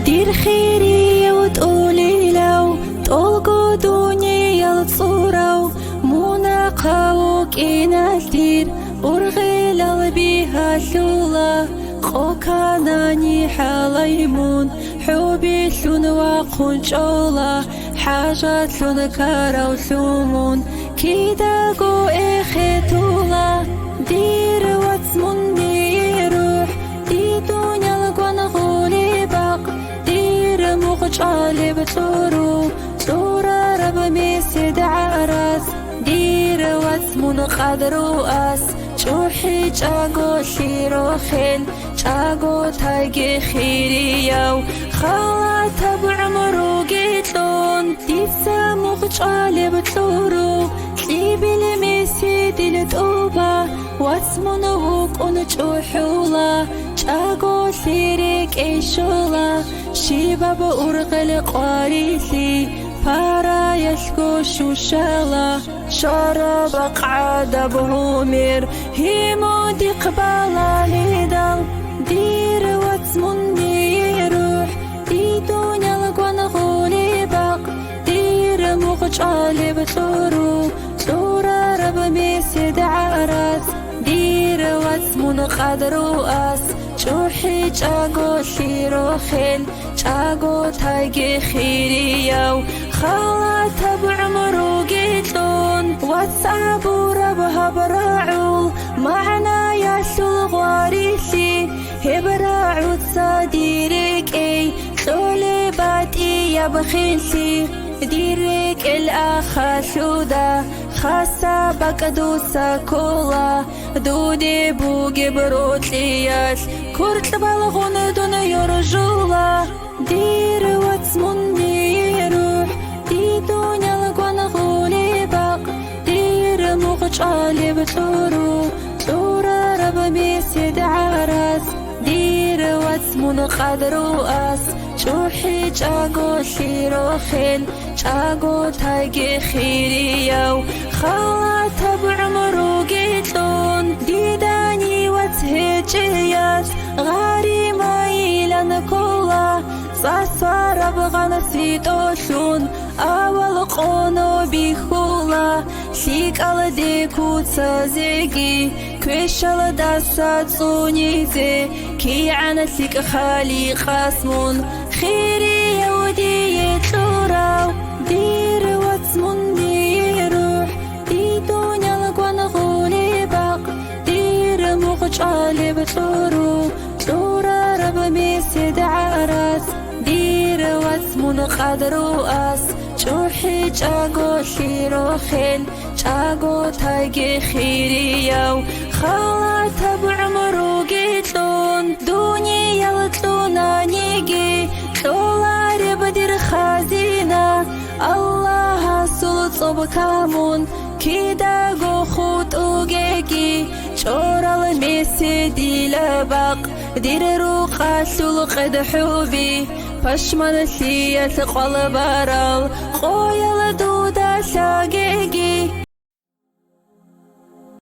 دير خيري وتقولي لو طلقوا دنيا الصورة مناقاوك إنا الدير أرغي لبيها ثولا قوكاناني حاليمون حبي ثون وقون جولا حاجة ثون كارو ثومون كيدا قو إخيتولا دير واتمني روح دي دنيا لقوان غولي باق دير مغجالي بطورو صورة رب ميسي دعراس دير واتمن قدرو أس جوحي جاقو شيرو خيل جاقو تايقي خيري يو خالات بعمرو قيتلون ديسا مغجالي بطورو تليبي لميسي دي لتوبا واتمن وقون جوحولا جاقو سيريك ايشولا شيباب أرغل قاريثي فارا يشكو شوشالا شرب قعدة بهومير هيمو دي قبالا ليدال دير واتمني روح دي دنيا لقوان غولي باق دير مغجالي بطورو صورة رب ميسي دعراس دير واتمن قدرو أس جوحي جاقو شيرو خيل جاقو تايقي خيري يو خالات بعمرو قيتلون واتسابو ربها براعول معنا ياسو الغواريسي هبراعو تصاديرك اي سولي باتي يا بخيلسي ديرك الأخا شودا خاصة بكدوسا كولا دودي بوغي بروتلياش كورت بالغون دون يرجولا دير واتمني روح دي دنيا لقوان غولي باق دير مغجالي بطورو صورة رب ميسي دعراس دير واتمن قدرو أس جوحي جاقو شيرو خيل جاقو تايقي خيري يو خالات بعمرو قيتلون ديداني واتهجيات غاري مايلان كولا صاصار بغانا سيتوشون أول قونو بيخولا شيك على ديكو تزيقي كويش على داسات صونيزي كي عنا سيك خالي قاسمون خيري يودي يتلوراو دير واتمني روح دي دنيا لقوان غولي باق دير مغجالي بطورو صورة رب ميسي دعراس دير واتمن قدرو أس جوحي جاقو شيرو خيل جاقو تايقي خيري يو خالات بعمرو قيتلون دوني يلتلونا نيجي تولاري بدير خازينة الله سلطب كامون كيدا غو خوت اوغيكي شورال ميسي دي لباق دير روقا سلقد حوبي فشمن سيات قلب رال خويا لدودا ساقيقي